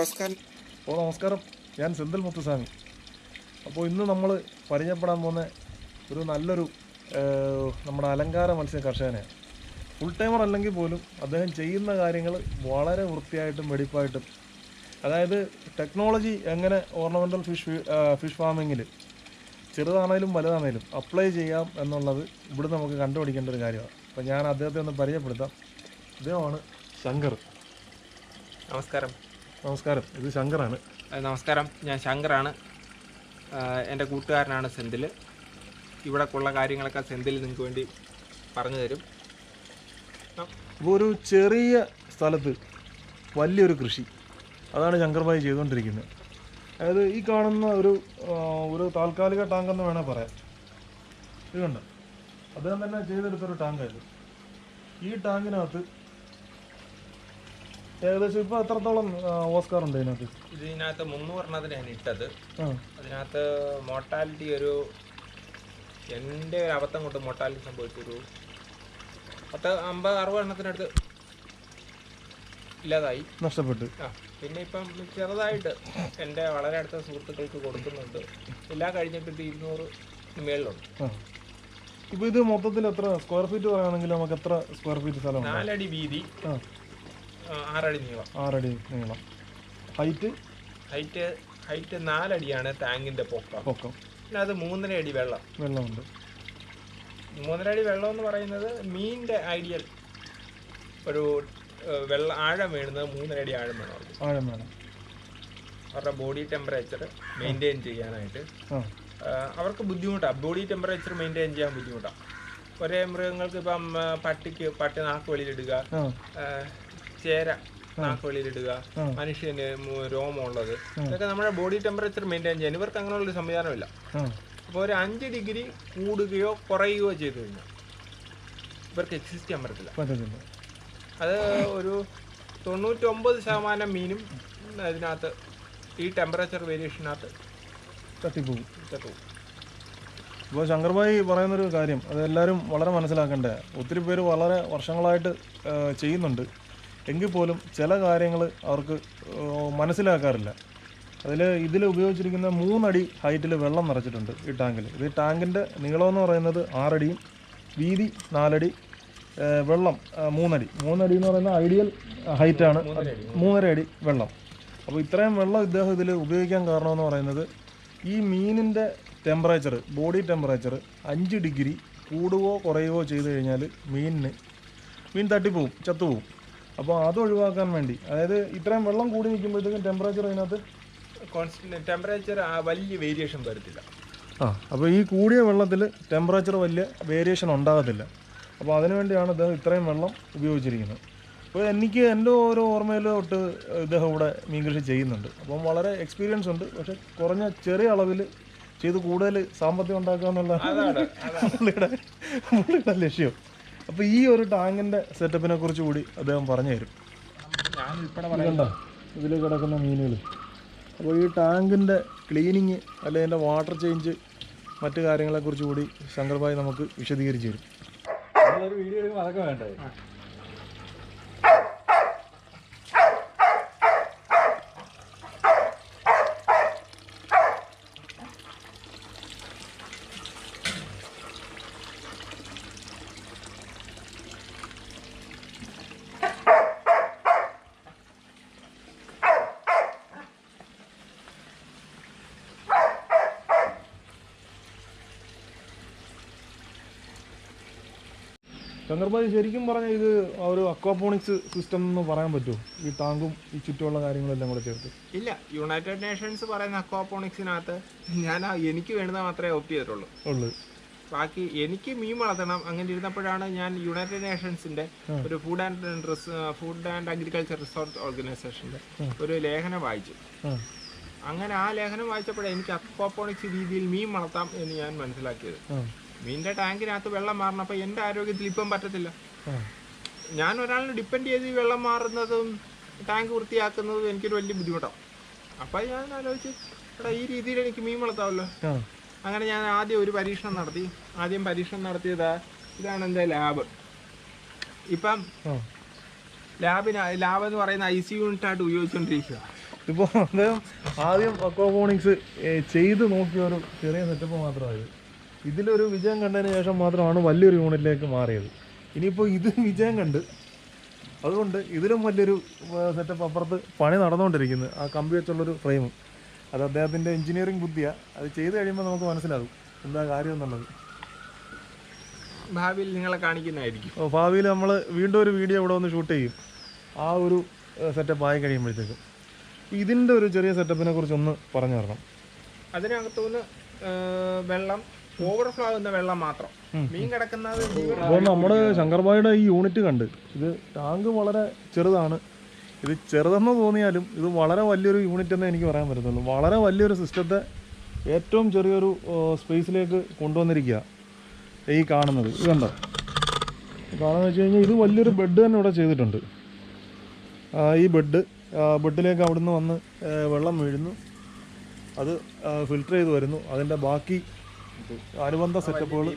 Oscar. നമസ്കാരം, ഞാൻ സെന്തിൽ മുത്തുസ്വാമി. അപ്പോൾ ഇന്ന് നമ്മൾ പരിചയപ്പെടാൻ പോകുന്ന ഒരു നല്ലൊരു നമ്മുടെ അലങ്കാര മത്സ്യ കർഷകനെയാണ്. ഫുൾ ടൈമർ അല്ലെങ്കിൽ പോലും അദ്ദേഹം ചെയ്യുന്ന കാര്യങ്ങൾ വളരെ വൃത്തിയായിട്ടും വെടിപ്പായിട്ടും, അതായത് ടെക്നോളജി എങ്ങനെ ഓർണമെൻ്റൽ ഫിഷ് ഫാമിങ്ങിൽ ചെറുതാണേലും വലുതാണേലും അപ്ലൈ ചെയ്യാം എന്നുള്ളത് ഇവിടെ നമുക്ക് കണ്ടുപിടിക്കേണ്ട ഒരു കാര്യമാണ്. അപ്പോൾ ഞാൻ അദ്ദേഹത്തെ ഒന്ന് പരിചയപ്പെടുത്താം. അദ്ദേഹമാണ് ശങ്കർ. നമസ്കാരം. നമസ്കാരം, ഇത് ശങ്കറാണ്. നമസ്കാരം, ഞാൻ ശങ്കറാണ്. എൻ്റെ കൂട്ടുകാരനാണ് സെന്തിൽ. ഇവിടെക്കുള്ള കാര്യങ്ങളൊക്കെ സെന്തിൽ നിങ്ങൾക്ക് വേണ്ടി പറഞ്ഞു തരും. ഇപ്പോൾ ഒരു ചെറിയ സ്ഥലത്ത് വലിയൊരു കൃഷി, അതാണ് ശങ്കർ ഭായി ചെയ്തുകൊണ്ടിരിക്കുന്നത്. അതായത് ഈ കാണുന്ന ഒരു താൽക്കാലിക ടാങ്കെന്ന് വേണേൽ പറയാം. ഇത് കണ്ട, അദ്ദേഹം തന്നെ ചെയ്തെടുത്തൊരു ടാങ്കായത്. ഈ ടാങ്കിനകത്ത് ഏകദേശം ഇപ്പോൾ എത്രത്തോളം ഓസ്കാർ ഉണ്ട് ഇതിനകത്ത്? ഇതിനകത്ത് 300 ഞാൻ ഇട്ടത്. അതിനകത്ത് മോർട്ടാലിറ്റി എൻ്റെ അബദ്ധം കൊണ്ട് മോർട്ടാലിറ്റി സംഭവിച്ചൊരു 50-60 എണ്ണത്തിനടുത്ത് ഇല്ലാതായി, നഷ്ടപ്പെട്ടു. പിന്നെ ഇപ്പം ചെറുതായിട്ട് എൻ്റെ വളരെ അടുത്ത സുഹൃത്തുക്കൾക്ക് കൊടുക്കുന്നുണ്ട്. എല്ലാം കഴിഞ്ഞിട്ട് 200 മേളിലുണ്ട്. ഇപ്പോൾ ഇത് മൊത്തത്തിൽ എത്ര സ്ക്വയർ ഫീറ്റ് പറയുകയാണെങ്കിൽ നമുക്ക് എത്ര സ്ക്വയർ ഫീറ്റ് സ്ഥലം? 4 അടി വീതി, 6 അടി നീളം. 6 അടി നീളം. ഹൈറ്റ് 4 അടിയാണ് ടാങ്കിൻ്റെ പൊക്കം. പിന്നെ അത് 3.5 അടി വെള്ളമുണ്ട്. 3.5 അടി വെള്ളം എന്ന് പറയുന്നത് മീനിൻ്റെ ഐഡിയൽ ഒരു ആഴം വീഴുന്നത് 3.5 അടി ആഴം വേണം. അവരുടെ ബോഡി ടെമ്പറേച്ചർ മെയിൻറ്റെയിൻ ചെയ്യാനായിട്ട് അവർക്ക് ബുദ്ധിമുട്ടാണ്. ബോഡി ടെമ്പറേച്ചർ മെയിൻറ്റെയിൻ ചെയ്യാൻ ബുദ്ധിമുട്ടാണ്. ഒരേ മൃഗങ്ങൾക്ക് ഇപ്പം പട്ടി നാക്ക് വെളിയിലിടുക, ചേര നാക്ക് വെളിയിലിടുക, മനുഷ്യന് രോമമുള്ളത്, ഇതൊക്കെ നമ്മുടെ ബോഡി ടെമ്പറേച്ചർ മെയിൻറ്റെയിൻ ചെയ്യാൻ ഇവർക്ക് അങ്ങനെയുള്ളൊരു സംവിധാനമില്ല. അപ്പോൾ ഒരു 5 ഡിഗ്രി കൂടുകയോ കുറയുകയോ ചെയ്തു കഴിഞ്ഞാൽ ഇവർക്ക് എക്സിസ്റ്റ് ചെയ്യാൻ പറ്റത്തില്ല. അത് ഒരു 99% മീനും അതിനകത്ത് ഈ ടെമ്പറേച്ചർ വേരിയേഷനകത്ത് തട്ടിപ്പോകും. ഇപ്പോൾ ശങ്കർ ഭായി പറയുന്നൊരു കാര്യം അത് എല്ലാവരും വളരെ മനസ്സിലാക്കേണ്ടത്. ഒത്തിരി പേര് വളരെ വർഷങ്ങളായിട്ട് ചെയ്യുന്നുണ്ട്, എങ്കിൽ പോലും ചില കാര്യങ്ങൾ അവർക്ക് മനസ്സിലാക്കാറില്ല. ഇതിൽ ഉപയോഗിച്ചിരിക്കുന്ന 3 അടി ഹൈറ്റിൽ വെള്ളം നിറച്ചിട്ടുണ്ട് ഈ ടാങ്കിൽ. ഇത് ടാങ്കിൻ്റെ നീളമെന്ന് പറയുന്നത് 6 അടിയും വീതി 4 അടി, വെള്ളം 3 അടി. 3 അടി എന്ന് പറയുന്ന ഐഡിയൽ ഹൈറ്റാണ്. 3.5 അടി വെള്ളം. അപ്പോൾ ഇത്രയും വെള്ളം ഇദ്ദേഹം ഇതിൽ ഉപയോഗിക്കാൻ കാരണമെന്ന് പറയുന്നത് ഈ മീനിൻ്റെ ടെമ്പറേച്ചർ, ബോഡി ടെമ്പറേച്ചർ 5 ഡിഗ്രി കൂടുകയോ കുറയുകയോ ചെയ്ത് കഴിഞ്ഞാൽ മീൻ തട്ടിപ്പോവും, ചത്തുപോകും. അപ്പോൾ അത് ഒഴിവാക്കാൻ വേണ്ടി, അതായത് ഇത്രയും വെള്ളം കൂടി നിൽക്കുമ്പോഴത്തേക്കും ടെമ്പറേച്ചർ അതിനകത്ത് കോൺസ്റ്റന്റ് ടെമ്പറേച്ചർ വലിയ വേരിയേഷൻ വരത്തില്ല. അപ്പോൾ ഈ കൂടിയ വെള്ളത്തിൽ ടെമ്പറേച്ചർ വലിയ വേരിയേഷൻ ഉണ്ടാകത്തില്ല. അപ്പോൾ അതിനുവേണ്ടിയാണ് ഇദ്ദേഹം ഇത്രയും വെള്ളം ഉപയോഗിച്ചിരിക്കുന്നത്. അപ്പോൾ എനിക്ക് എൻ്റെ ഓരോ ഓർമ്മയിൽ തൊട്ട് ഇദ്ദേഹം ഇവിടെ മീൻ കൃഷി ചെയ്യുന്നുണ്ട്. അപ്പം വളരെ എക്സ്പീരിയൻസ് ഉണ്ട്. പക്ഷെ കുറഞ്ഞ ചെറിയ അളവിൽ ചെയ്ത് കൂടുതൽ സാമ്പത്തികം ഉണ്ടാക്കുക എന്നുള്ളതാണ് പുള്ളിയുടെ ലക്ഷ്യം. അപ്പോൾ ഈ ഒരു ടാങ്കിൻ്റെ സെറ്റപ്പിനെ കുറിച്ച് കൂടി അദ്ദേഹം പറഞ്ഞു തരും. ഇതിൽ കിടക്കുന്ന മീനുകൾ, അപ്പോൾ ഈ ടാങ്കിൻ്റെ ക്ലീനിങ് അല്ലെങ്കിൽ അതിൻ്റെ വാട്ടർ ചേഞ്ച്, മറ്റു കാര്യങ്ങളെക്കുറിച്ച് കൂടി ശങ്കർ ഭായി നമുക്ക് വിശദീകരിച്ച് തരും. വീഡിയോ എടുക്കുമ്പോൾ അതൊക്കെ വേണ്ടത്. ശങ്കർ ഭായി, ശരിക്കും പറഞ്ഞാൽ ഇത് ഒരു അക്വാപോണിക്സ് സിസ്റ്റം എന്ന് പറയാൻ പറ്റുമോ? ഈ ടാങ്കും ഈ ചുറ്റുമുള്ള കാര്യങ്ങളെല്ലാം കൂടെ ചേർത്ത്? ഇല്ല, യുണൈറ്റഡ് നേഷൻസ് പറയുന്ന അക്വാപോണിക്സിനകത്ത് എനിക്ക് വേണ്ടത് മാത്രമേ ഓപ്റ്റ് ചെയ്തിട്ടുള്ളൂ. ബാക്കി എനിക്ക് മീൻ വളർത്തണം അങ്ങനെ ഇരുന്നപ്പോഴാണ് ഞാൻ യുണൈറ്റഡ് നേഷൻസിന്റെ ഒരു ഫുഡ് ആൻഡ് അഗ്രികൾച്ചർ റിസോർച്ച് ഓർഗനൈസേഷന്റെ ഒരു ലേഖനം വായിച്ചു. അങ്ങനെ ആ ലേഖനം വായിച്ചപ്പോഴേ എനിക്ക് അക്വാപോണിക്സ് രീതിയിൽ മീൻ വളർത്താം എന്ന് ഞാൻ മനസ്സിലാക്കിയത്. മീനിന്റെ ടാങ്കിനകത്ത് വെള്ളം മാറണപ്പോൾ എൻ്റെ ആരോഗ്യത്തിൽ ഇപ്പം പറ്റത്തില്ല. ഞാൻ ഒരാളിനെ ഡിപ്പെൻഡ് ചെയ്ത് വെള്ളം മാറുന്നതും ടാങ്ക് വൃത്തിയാക്കുന്നതും എനിക്കൊരു വലിയ ബുദ്ധിമുട്ടാണ്. അപ്പം ഞാൻ ആലോചിച്ച് ഈ രീതിയിൽ എനിക്ക് മീൻ വളർത്താമല്ലോ. അങ്ങനെ ഞാൻ ആദ്യം ഒരു പരീക്ഷണം നടത്തി. പരീക്ഷണം നടത്തിയത് ഇതാണ് എൻ്റെ ലാബ്. ഇപ്പം ലാബ് എന്ന് പറയുന്ന IC യൂണിറ്റായിട്ട് ഉപയോഗിച്ചുകൊണ്ടിരിക്കുക. ഇപ്പോൾ അദ്ദേഹം ആദ്യം അക്വാപോണിക്സ് ചെയ്ത് നോക്കിയ ഒരു ചെറിയ സെറ്റപ്പ് മാത്രമായത്. ഇതിലൊരു വിജയം കണ്ടതിന് ശേഷം മാത്രമാണ് വലിയൊരു യൂണിറ്റിലേക്ക് മാറിയത്. ഇനിയിപ്പോൾ ഇത് വിജയം കണ്ട് അതുകൊണ്ട് ഇതിലും വലിയൊരു സെറ്റപ്പ് അപ്പുറത്ത് പണി നടന്നുകൊണ്ടിരിക്കുന്നത്. ആ കമ്പി വെച്ചുള്ളൊരു ഫ്രെയിം, അത് അദ്ദേഹത്തിൻ്റെ എഞ്ചിനീയറിംഗ് ബുദ്ധിയാണ്. അത് ചെയ്ത് കഴിയുമ്പോൾ നമുക്ക് മനസ്സിലാകും എന്താ കാര്യം എന്നുള്ളത്. ഭാവിയിൽ നിങ്ങളെ കാണിക്കുന്നതായിരിക്കും. ഭാവിയിൽ നമ്മൾ വീണ്ടും ഒരു വീഡിയോ ഇവിടെ ഒന്ന് ഷൂട്ട് ചെയ്യും ആ ഒരു സെറ്റപ്പ് ആയി കഴിയുമ്പോഴത്തേക്കും. ഇതിൻ്റെ ഒരു ചെറിയ സെറ്റപ്പിനെ കുറിച്ച് ഒന്ന് പറഞ്ഞു തരണം. അതിനകത്തുനിന്ന് വെള്ളം ഓവർഫ്ലോ ആകുന്ന വെള്ളം മാത്രം, മീൻ കിടക്കുന്നത്. അപ്പോൾ നമ്മുടെ ശങ്കർഭായിയുടെ ഈ യൂണിറ്റ് കണ്ട് ഇത് ടാങ്ക് വളരെ ചെറുതാണ്. ഇത് ചെറുതെന്ന് തോന്നിയാലും ഇത് വളരെ വലിയൊരു യൂണിറ്റ് എന്നേ എനിക്ക് പറയാൻ പറ്റത്തുള്ളൂ. വളരെ വലിയൊരു സിസ്റ്റത്തെ ഏറ്റവും ചെറിയൊരു സ്പേസിലേക്ക് കൊണ്ടുവന്നിരിക്കുക ഈ കാണുന്നത്. ഇത് കണ്ടോ, കാണുന്നത് വെച്ച് കഴിഞ്ഞാൽ ഇത് വലിയൊരു ബെഡ് തന്നെ ഇവിടെ ചെയ്തിട്ടുണ്ട്. ഈ ബെഡിലേക്ക് അവിടുന്ന് വന്ന് വെള്ളം വീഴുന്നു, അത് ഫിൽറ്റർ ചെയ്ത് വരുന്നു. അതിൻ്റെ ബാക്കി അനുബന്ധ സെറ്റപ്പുകൾ.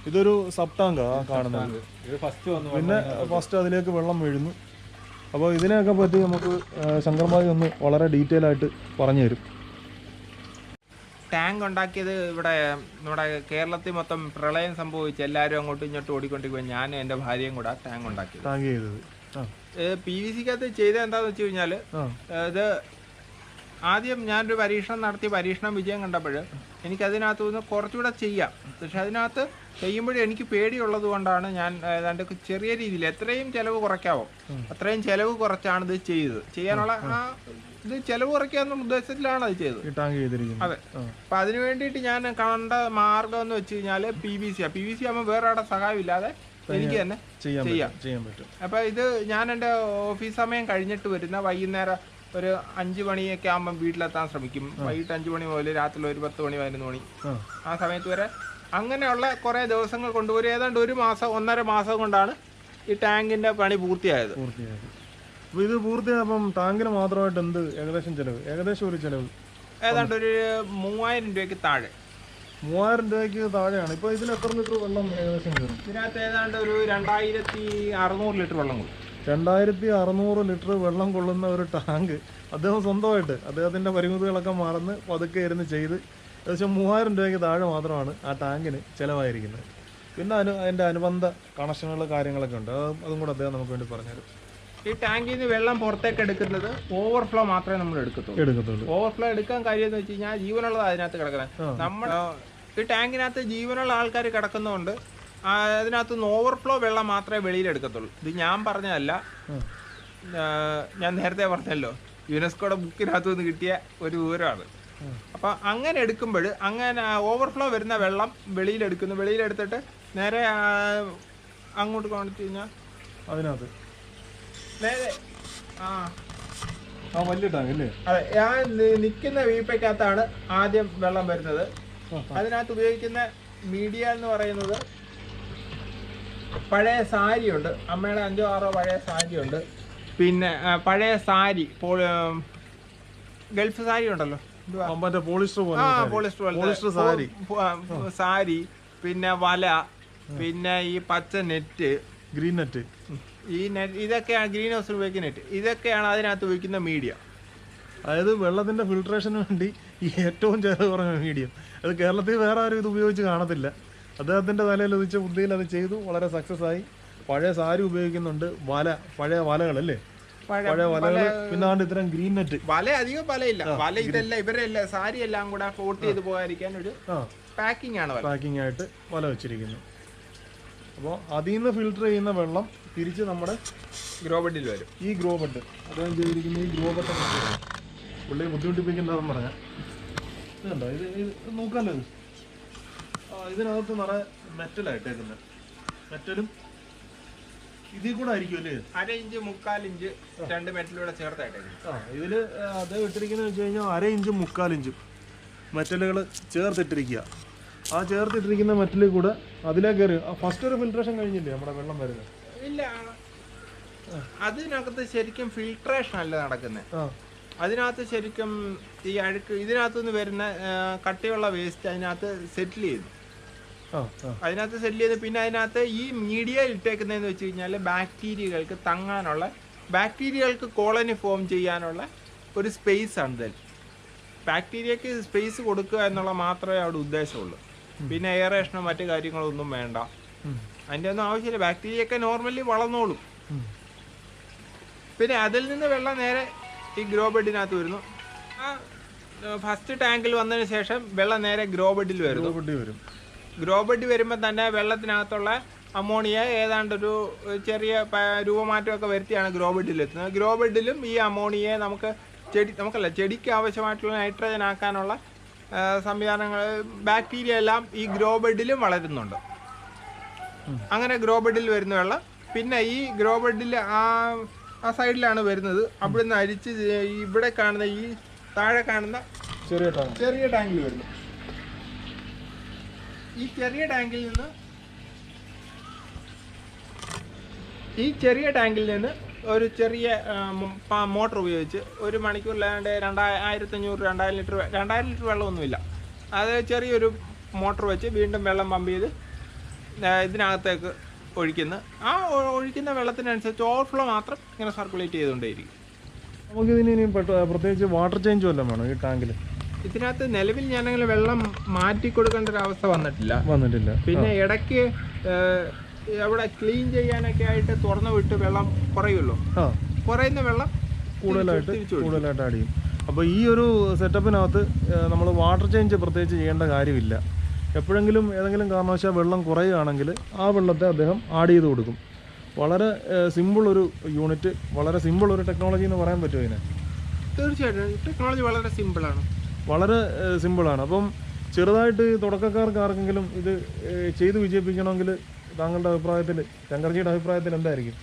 ഇതൊരു സബ് ടാങ്കാണ് കാണുന്നത്. പിന്നെ ഫസ്റ്റ് അതിലേക്ക് വെള്ളം വീഴുന്നു. അപ്പോൾ ഇതിനെയൊക്കെ പറ്റി നമുക്ക് ശങ്കർഭായി ഒന്ന് വളരെ ഡീറ്റെയിൽ ആയിട്ട് പറഞ്ഞു തരും. ടാങ്ക് ഉണ്ടാക്കിയത് ഇവിടെ നമ്മുടെ കേരളത്തിൽ മൊത്തം പ്രളയം സംഭവിച്ച് എല്ലാവരും അങ്ങോട്ടും ഇങ്ങോട്ടും ഓടിക്കൊണ്ടിരിക്കുമ്പോൾ ഞാൻ എൻ്റെ ഭാര്യയും കൂടെ ടാങ്ക് ഉണ്ടാക്കിയത്. ടാങ്ക് ചെയ്തത് PVC-ക്കകത്ത് ചെയ്തത് എന്താണെന്ന് വെച്ച് കഴിഞ്ഞാൽ, ഇത് ആദ്യം ഞാനൊരു പരീക്ഷണം വിജയം കണ്ടപ്പോൾ എനിക്കതിനകത്ത് നിന്ന് കുറച്ചുകൂടെ ചെയ്യാം. പക്ഷെ അതിനകത്ത് ചെയ്യുമ്പോഴും എനിക്ക് പേടിയുള്ളത് കൊണ്ടാണ് ഞാൻ ഏതാണ്ട് ചെറിയ രീതിയിൽ എത്രയും ചിലവ് കുറയ്ക്കാവോ അത്രയും ചിലവ് കുറച്ചാണ് ഇത് ചെയ്തത്. ചെയ്യാനുള്ള ഇത് ചിലവ് കുറയ്ക്കാന്നുള്ള ഉദ്ദേശത്തിലാണ് അത് ചെയ്തത്. അതെ. അപ്പം അതിന് വേണ്ടിയിട്ട് ഞാൻ കണ്ട മാർഗം എന്ന് വെച്ച് കഴിഞ്ഞാൽ PVC ആകുമ്പോൾ വേറെ അവിടെ സഹായമില്ലാതെ എനിക്ക് തന്നെ ചെയ്യാൻ പറ്റും. അപ്പം ഇത് ഞാൻ എൻ്റെ ഓഫീസ് സമയം കഴിഞ്ഞിട്ട് വരുന്ന വൈകുന്നേരം ഒരു 5 മണിയൊക്കെ ആകുമ്പം വീട്ടിലെത്താൻ ശ്രമിക്കും. വൈകിട്ട് 5 മണി മുതൽ രാത്രി ഒരു 10 മണി 11 മണി ആ സമയത്ത് വരെ അങ്ങനെയുള്ള കുറേ ദിവസങ്ങൾ കൊണ്ടുവരും. ഏതാണ്ട് 1.5 മാസം കൊണ്ടാണ് ഈ ടാങ്കിൻ്റെ പണി പൂർത്തിയായത്. അപ്പോൾ ഇത് പൂർത്തിയായപ്പം ടാങ്കിന് മാത്രമായിട്ട് എന്ത് ഏകദേശം ഒരു ചിലവ് ഏതാണ്ട് ഒരു 3000 രൂപയ്ക്ക് താഴെ. 3000 രൂപയ്ക്ക് താഴെയാണ്. ഇപ്പോൾ ഇതിൽ എത്ര ലിറ്റർ വെള്ളം ഏകദേശം കയറും? ഇതിനകത്ത് ഏതാണ്ട് ഒരു 2600 ലിറ്റർ വെള്ളം കൊള്ളും. 2600 ലിറ്റർ വെള്ളം കൊള്ളുന്ന ഒരു ടാങ്ക് അദ്ദേഹം സ്വന്തമായിട്ട് അദ്ദേഹത്തിൻ്റെ പരിമിതികളൊക്കെ മറന്ന് പതുക്കെ ഇരുന്ന് ചെയ്ത് ഏകദേശം 3000 രൂപയ്ക്ക് താഴെ മാത്രമാണ് ആ ടാങ്കിന് ചിലവായിരിക്കുന്നത്. പിന്നെ അതിൻ്റെ അനുബന്ധ കണക്ഷനുകൾ കാര്യങ്ങളൊക്കെ ഉണ്ട്. അതും കൂടെ അദ്ദേഹം നമുക്ക് വേണ്ടി പറഞ്ഞുതരും. ഈ ടാങ്കിൽ നിന്ന് വെള്ളം പുറത്തേക്ക് എടുക്കുന്നത് ഓവർഫ്ലോ മാത്രമേ നമ്മൾ എടുക്കത്തുള്ളൂ. ഓവർഫ്ലോ എടുക്കാൻ കാര്യം എന്ന് വെച്ച് കഴിഞ്ഞാൽ ജീവനുള്ളത് അതിനകത്ത് കിടക്കുന്നത്. നമ്മൾ ഈ ടാങ്കിനകത്ത് ജീവനുള്ള ആൾക്കാർ കിടക്കുന്നതുകൊണ്ട് അതിനകത്ത് നിന്ന് ഓവർഫ്ലോ വെള്ളം മാത്രമേ വെളിയിൽ എടുക്കത്തുള്ളൂ. ഇത് ഞാൻ പറഞ്ഞതല്ല, ഞാൻ നേരത്തെ പറഞ്ഞല്ലോ, യുനെസ്കോയുടെ ബുക്കിനകത്തു നിന്ന് കിട്ടിയ ഒരു വിവരമാണ്. അപ്പം അങ്ങനെ എടുക്കുമ്പോൾ അങ്ങനെ ഓവർഫ്ലോ വരുന്ന വെള്ളം വെളിയിലെടുത്തിട്ട് നേരെ അങ്ങോട്ട് കാണിച്ചു കഴിഞ്ഞാൽ അതിനകത്ത് നേരെ വലിയ ടാങ്ക് അല്ലേ? അതെ. ഞാൻ നിൽക്കുന്ന വീപ്പയ്ക്കകത്താണ് ആദ്യം വെള്ളം വരുന്നത്. അതിനകത്ത് ഉപയോഗിക്കുന്ന മീഡിയ എന്ന് പറയുന്നത് പഴയ സാരിയുണ്ട്, അമ്മയുടെ 5 6 പഴയ സാരിയുണ്ട്. പിന്നെ പഴയ സാരി, ഗൾഫ് സാരി ഉണ്ടല്ലോ, പോളിസ്റ്റർ സാരി, പിന്നെ വല, പിന്നെ ഈ പച്ച നെറ്റ്, ഗ്രീൻ നെറ്റ്, ഈ നെറ്റ് ഇതൊക്കെയാണ് ഗ്രീൻ ഹൗസിൽ ഉപയോഗിക്കുന്ന നെറ്റ്. ഇതൊക്കെയാണ് അതിനകത്ത് ഉപയോഗിക്കുന്ന മീഡിയ. അതായത് വെള്ളത്തിൻ്റെ ഫിൽട്രേഷന് വേണ്ടി ഈ ഏറ്റവും ചെലവ് കുറഞ്ഞ മീഡിയം. അത് കേരളത്തിൽ വേറെ ആരും ഇത് ഉപയോഗിച്ച് കാണത്തില്ല. അദ്ദേഹത്തിൻ്റെ തലയിൽ ഉദിച്ച ബുദ്ധിയിൽ അത് ചെയ്തു, വളരെ സക്സസ് ആയി. പഴയ സാരി ഉപയോഗിക്കുന്നുണ്ട്, പഴയ വലകളല്ലേ, പഴയ വലകൾ. പിന്നെ ഇത്തരം ഗ്രീൻ നെറ്റ്. വല അധികം വലയില്ല, വല ഇതെല്ലാം ഇവരെല്ലാം സാരി എല്ലാം കൂടെ ഫ്ലോട്ട് ചെയ്ത് പോകാതിരിക്കാൻ ഒരു പാക്കിംഗ് ആയിട്ട് വല വെച്ചിരിക്കുന്നു. അപ്പോൾ അതിൽ നിന്ന് ഫിൽട്ടർ ചെയ്യുന്ന വെള്ളം തിരിച്ച് നമ്മുടെ ഗ്രോ ബെഡിൽ വരും. ഈ ഗ്രോ ബെഡ് അദ്ദേഹം ചെയ്തിരിക്കുന്ന ഈ ഗ്രോ ബെഡ് പുള്ളിയെ ബുദ്ധിമുട്ടിപ്പിക്കുന്നതെന്ന് പറഞ്ഞാൽ ഇതുണ്ടോ, ഇത് നോക്കാമല്ലോ. ഇതിനകത്ത് നിറയെ മെറ്റലായിട്ടേക്കുന്നത്. മെറ്റലും ഇതിൽ കൂടെ ആയിരിക്കും അല്ലേ? 1/2 ഇഞ്ച് 3/4 ഇഞ്ച് 2 മെറ്റലൂടെ ചേർത്തായിട്ടേക്കുന്നത്. ഇതിൽ അദ്ദേഹം ഇട്ടിരിക്കുന്നത് വെച്ച് കഴിഞ്ഞാൽ 1/2 ഇഞ്ചും 3/4 ഇഞ്ചും മെറ്റലുകൾ ചേർത്തിട്ടിരിക്കുക. ആ ചേർത്തിട്ടിരിക്കുന്ന മെറ്റലിൽ കൂടെ അതിലേക്ക് കയറി ഫസ്റ്റ് ഒരു ഫിൽട്രേഷൻ കഴിഞ്ഞില്ലേ നമ്മുടെ വെള്ളം വരുന്നത്? ഇല്ല, അതിനകത്ത് ശരിക്കും ഫിൽട്രേഷൻ അല്ല നടക്കുന്നത്. അതിനകത്ത് ശരിക്കും ഈ അഴുക്ക് ഇതിനകത്തുനിന്ന് വരുന്ന കട്ടിയുള്ള വേസ്റ്റ് അതിനകത്ത് സെറ്റിൽ ചെയ്തു. പിന്നെ അതിനകത്ത് ഈ മീഡിയ ഇട്ടേക്കുന്നതെന്ന് വെച്ച് കഴിഞ്ഞാൽ ബാക്ടീരിയകൾക്ക് തങ്ങാനുള്ള ബാക്ടീരിയകൾക്ക് കോളനി ഫോം ചെയ്യാനുള്ള ഒരു സ്പേസ് ആണ് ഇതിൽ. ബാക്ടീരിയക്ക് സ്പേസ് കൊടുക്കുക എന്നുള്ള മാത്രമേ അവിടെ ഉദ്ദേശമുള്ളൂ. പിന്നെ എയറേഷനോ മറ്റു കാര്യങ്ങളോ ഒന്നും വേണ്ട, അതിൻ്റെ ഒന്നും ആവശ്യമില്ല. ബാക്ടീരിയൊക്കെ നോർമലി വളർന്നോളും. പിന്നെ അതിൽ നിന്ന് വെള്ളം നേരെ ഈ ഗ്രോ ബെഡിനകത്ത് വരുന്നു. ആ ഫസ്റ്റ് ടാങ്കിൽ വന്നതിന് ശേഷം വെള്ളം നേരെ ഗ്രോ ബെഡിൽ വരുന്നു. ഗ്രോ ബെഡ് വരുമ്പോൾ തന്നെ വെള്ളത്തിനകത്തുള്ള അമോണിയ ഏതാണ്ടൊരു ചെറിയ രൂപമാറ്റമൊക്കെ വരുത്തിയാണ് ഗ്രോ ബെഡിലെത്തുന്നത്. ഗ്രോ ബെഡിലും ഈ അമോണിയയെ നമുക്കല്ല ചെടിക്ക് ആവശ്യമായിട്ടുള്ള നൈട്രജൻ ആക്കാനുള്ള സംവിധാനങ്ങൾ, ബാക്ടീരിയ എല്ലാം ഈ ഗ്രോ ബെഡിലും വളരുന്നുണ്ട്. അങ്ങനെ ഗ്രോ ബെഡിൽ വരുന്ന വെള്ളം പിന്നെ ഈ ഗ്രോ ബെഡിൽ ആ സൈഡിലാണ് വരുന്നത്. അവിടെ നിന്ന് അരിച്ച് ഇവിടെ കാണുന്ന ഈ താഴെ കാണുന്ന ചെറിയ ടാങ്കിൽ വരുന്നു. ഈ ചെറിയ ടാങ്കിൽ നിന്ന് ഒരു ചെറിയ മോട്ടർ ഉപയോഗിച്ച് ഒരു മണിക്കൂറിലാണ്ട് 1500-2000 ലിറ്റർ വെള്ളമൊന്നുമില്ല, അത് ചെറിയൊരു മോട്ടർ വെച്ച് വീണ്ടും വെള്ളം പമ്പ് ചെയ്ത് ഇതിനകത്തേക്ക് ഒഴിക്കുന്നു. ആ ഒഴിക്കുന്ന വെള്ളത്തിനനുസരിച്ച് ഓവർഫ്ലോ മാത്രം ഇങ്ങനെ സർക്കുലേറ്റ് ചെയ്തുകൊണ്ടേയിരിക്കും. നമുക്കിതിന് പ്രത്യേകിച്ച് വാട്ടർ ചേഞ്ച് വല്ലതും വേണം ഈ ടാങ്കിൽ? ഇതിനകത്ത് നിലവിൽ ഞാനങ്ങനെ വെള്ളം മാറ്റി കൊടുക്കേണ്ട ഒരു അവസ്ഥ വന്നിട്ടില്ല. പിന്നെ ഇടയ്ക്ക് അവിടെ ക്ലീൻ ചെയ്യാനൊക്കെ ആയിട്ട് തുറന്നു വിട്ട് വെള്ളം കുറയുമല്ലോ, കുറയുന്ന വെള്ളം കൂടുതലായിട്ട് ആഡ് ചെയ്യും. അപ്പോൾ ഈ ഒരു സെറ്റപ്പിനകത്ത് നമ്മൾ വാട്ടർ ചേഞ്ച് പ്രത്യേകിച്ച് ചെയ്യേണ്ട കാര്യമില്ല. എപ്പോഴെങ്കിലും ഏതെങ്കിലും കാരണവശാൽ വെള്ളം കുറയുകയാണെങ്കിൽ ആ വെള്ളത്തെ അദ്ദേഹം ആഡ് ചെയ്ത് കൊടുക്കും. വളരെ സിമ്പിൾ ഒരു യൂണിറ്റ്, വളരെ സിമ്പിൾ ഒരു ടെക്നോളജി എന്ന് പറയാൻ പറ്റുമോ ഇതിനെ? തീർച്ചയായിട്ടും ടെക്നോളജി വളരെ സിമ്പിളാണ്. അപ്പം ചെറുതായിട്ട് തുടക്കക്കാർക്ക് ആർക്കെങ്കിലും ഇത് ചെയ്ത് വിജയിപ്പിക്കണമെങ്കിൽ താങ്കളുടെ അഭിപ്രായത്തിൽ, ശങ്കർജിയുടെ അഭിപ്രായത്തിൽ എന്തായിരിക്കും?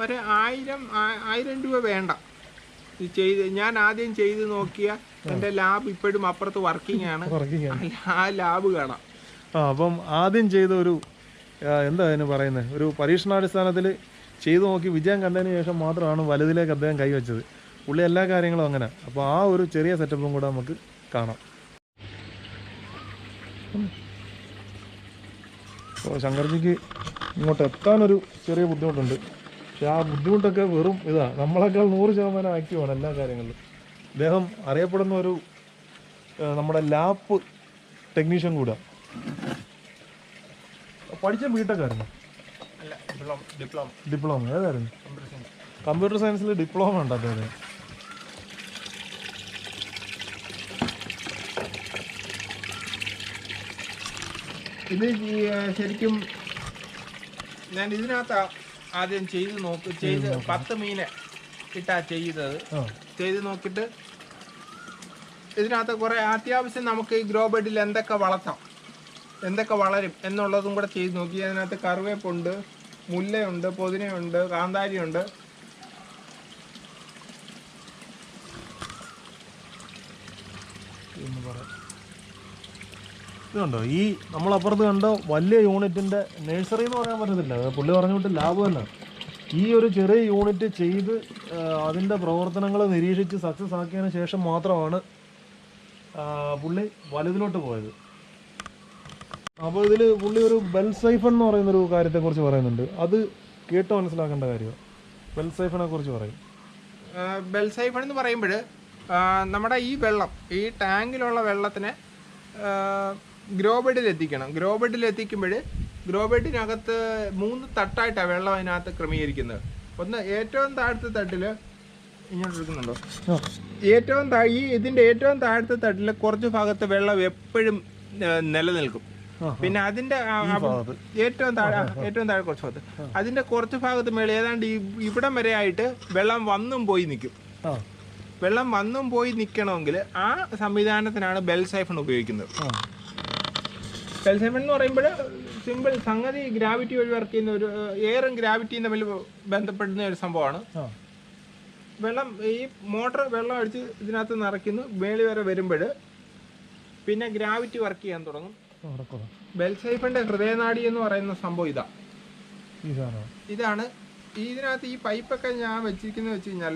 ഒരു 1000 രൂപ വേണ്ട. ഞാൻ ആദ്യം ചെയ്ത് നോക്കിയ എൻ്റെ ലാബ് ഇപ്പോഴും അപ്പുറത്ത് വർക്കിംഗ് ആണ്. ആ ലാബ് കാണാം. അപ്പം ആദ്യം ചെയ്ത ഒരു എന്താ അതിന് പറയുന്നത്, ഒരു പരീക്ഷണാടിസ്ഥാനത്തിൽ ചെയ്തു നോക്കി വിജയം കണ്ടതിന് ശേഷം മാത്രമാണ് വലുതിലേക്ക് അദ്ദേഹം കൈവച്ചത്. പുള്ളി എല്ലാ കാര്യങ്ങളും അങ്ങനെ. അപ്പോൾ ആ ഒരു ചെറിയ സെറ്റപ്പും കൂടെ നമുക്ക് കാണാം. അപ്പോൾ ശങ്കർജിക്ക് ഇങ്ങോട്ട് എത്താനൊരു ചെറിയ ബുദ്ധിമുട്ടുണ്ട്. പക്ഷെ ആ ബുദ്ധിമുട്ടൊക്കെ വെറും നമ്മളെക്കാൾ 100% ആക്റ്റീവാണ് എല്ലാ കാര്യങ്ങളിലും. അദ്ദേഹം അറിയപ്പെടുന്ന ഒരു നമ്മുടെ ലാപ്പ് ടെക്നീഷ്യൻ കൂടെ. പഠിച്ച ബിടെക്കായിരുന്നു? ഡിപ്ലോമ. ഏതായിരുന്നു? കമ്പ്യൂട്ടർ സയൻസിൽ ഡിപ്ലോമ ഉണ്ട് അദ്ദേഹം. ഇത് ശരിക്കും ഞാൻ ഇതിനകത്ത് ആദ്യം ചെയ്ത് 10 മീനെ ഇട്ടാ ചെയ്ത് നോക്കിയിട്ട് ഇതിനകത്ത് കുറേ അത്യാവശ്യം നമുക്ക് ഈ ഗ്രോ ബെഡിൽ എന്തൊക്കെ വളർത്താം, എന്തൊക്കെ വളരും എന്നുള്ളതും കൂടെ ചെയ്ത് നോക്കി. അതിനകത്ത് കറിവേപ്പുണ്ട്, മുല്ലയുണ്ട്, പുതിനയുണ്ട്, കാന്താരിയുണ്ട്. ഇതുണ്ടോ ഈ നമ്മളപ്പുറത്ത് കണ്ട വലിയ യൂണിറ്റിൻ്റെ നഴ്സറി എന്ന് പറയാൻ പറ്റത്തില്ല, പുള്ളി പറഞ്ഞു വിട്ട് ലാഭം തന്നെ. ഈ ഒരു ചെറിയ യൂണിറ്റ് ചെയ്ത് അതിൻ്റെ പ്രവർത്തനങ്ങൾ നിരീക്ഷിച്ച് സക്സസ് ആക്കിയതിന് ശേഷം മാത്രമാണ് പുള്ളി വലുതിലോട്ട് പോയത്. അപ്പോൾ ഇതിൽ പുള്ളി ഒരു ബെൽസൈഫൺ എന്ന് പറയുന്നൊരു കാര്യത്തെക്കുറിച്ച് പറയുന്നുണ്ട്. അത് കേട്ട് മനസ്സിലാക്കേണ്ട കാര്യമാണ്. ബെൽസൈഫണെ കുറിച്ച് പറയും. ബെൽസൈഫൺ എന്ന് പറയുമ്പോൾ നമ്മുടെ ഈ വെള്ളം, ഈ ടാങ്കിലുള്ള വെള്ളത്തിനെ ഗ്രോ ബെഡിൽ എത്തിക്കണം. ഗ്രോ ബെഡിൽ എത്തിക്കുമ്പോൾ ഗ്രോ ബെഡിനകത്ത് 3 തട്ടായിട്ടാണ് വെള്ളം അതിനകത്ത് ക്രമീകരിക്കുന്നത്. ഒന്ന് ഏറ്റവും താഴത്തെ തട്ടിൽ ഇങ്ങോട്ട് എടുക്കുന്നുണ്ടോ, ഇതിൻ്റെ ഏറ്റവും താഴത്തെ തട്ടിൽ കുറച്ച് ഭാഗത്ത് വെള്ളം എപ്പോഴും നിലനിൽക്കും. പിന്നെ അതിൻ്റെ ഏറ്റവും താഴെ കുറച്ച് ഭാഗത്ത്, അതിൻ്റെ കുറച്ച് ഭാഗത്ത് മേളിൽ ഏതാണ്ട് ഇവിടം വരെ ആയിട്ട് വെള്ളം വന്നും പോയി നിൽക്കും. വെള്ളം വന്നും പോയി നിൽക്കണമെങ്കിൽ ആ സംവിധാനത്തിനാണ് ബെൽസൈഫൺ ഉപയോഗിക്കുന്നത്. ബെൽസൈഫൺ എന്ന് പറയുമ്പോൾ സിമ്പിൾ സംഗതി, ഗ്രാവിറ്റി വഴി വർക്ക് ചെയ്യുന്ന ഒരു എയറും ഗ്രാവിറ്റിയും തമ്മിൽ ബന്ധപ്പെടുന്ന ഒരു സംഭവമാണ്. വെള്ളം ഈ മോട്ടർ വെള്ളം അടിച്ച് ഇതിനകത്ത് നിറയ്ക്കുന്നു, മേളി വരെ വരുമ്പോൾ പിന്നെ ഗ്രാവിറ്റി വർക്ക് ചെയ്യാൻ തുടങ്ങും. ബെൽസൈഫണിന്റെ ഹൃദയനാടി എന്ന് പറയുന്ന സംഭവം ഇതാണ്. ഇതിനകത്ത് ഈ പൈപ്പൊക്കെ ഞാൻ വെച്ചിരിക്കുന്നത് വെച്ച് കഴിഞ്ഞാൽ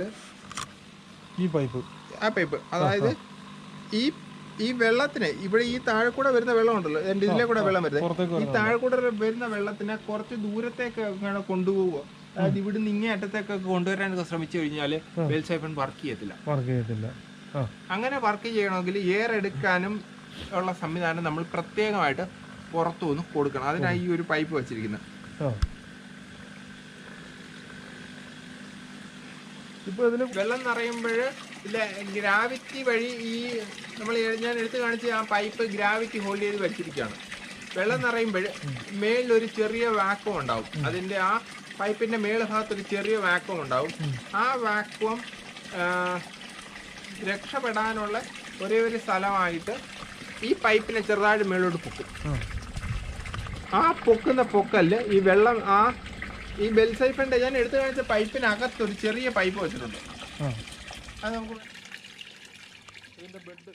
ആ പൈപ്പ്, അതായത് ഈ വെള്ളത്തിന് ഇവിടെ ഈ താഴെ കൂടെ വരുന്ന വെള്ളം ഉണ്ടല്ലോ, ഇതിലെ കൂടെ വെള്ളം വരുന്നത്, ഈ താഴെ കൂടെ വരുന്ന വെള്ളത്തിനെ കുറച്ച് ദൂരത്തേക്ക് ഇങ്ങനെ കൊണ്ടുപോവുക. അതായത് ഇവിടുന്ന് ഇങ്ങേ അറ്റത്തേക്കൊക്കെ കൊണ്ടുവരാൻ ശ്രമിച്ചു കഴിഞ്ഞാൽ ബെൽ സൈഫൺ വർക്ക് ചെയ്യത്തില്ല. അങ്ങനെ വർക്ക് ചെയ്യണമെങ്കിൽ എയർ എടുക്കാനും ഉള്ള സംവിധാനം നമ്മൾ പ്രത്യേകമായിട്ട് പുറത്തുനിന്ന് കൊടുക്കണം. അതിനായി ഈ ഒരു പൈപ്പ് വെച്ചിരിക്കുന്നത്. ഇപ്പോൾ ഇതിന് വെള്ളം നിറയുമ്പോൾ ഇല്ല ഗ്രാവിറ്റി വഴി ഈ നമ്മൾ ഞാൻ എടുത്ത് കാണിച്ച ആ പൈപ്പ് ഗ്രാവിറ്റി ഹോൾഡ് ചെയ്ത് വെച്ചിരിക്കുകയാണ്. വെള്ളം നിറയുമ്പോൾ മേളിലൊരു ചെറിയ വാക്വം ഉണ്ടാവും. അതിൻ്റെ ആ പൈപ്പിൻ്റെ മേൽഭാഗത്തൊരു ചെറിയ വാക്വം ഉണ്ടാവും. ആ വാക്വം രക്ഷപ്പെടാനുള്ള ഒരേ ഒരു സ്ഥലമായിട്ട് ഈ പൈപ്പിനെ ചെറുതായിട്ട് മേളോട്ട് പൊക്കും. ആ പൊക്കുന്ന പൊക്കല് ഈ വെള്ളം ഈ ബെൽ സൈഫിൻ്റെ ഞാൻ എടുത്തു കാണിച്ച പൈപ്പിനകത്തൊരു ചെറിയ പൈപ്പ് വെച്ചിട്ടുണ്ട്. അത് നമുക്ക് ഇതിൻ്റെ ബെഡ്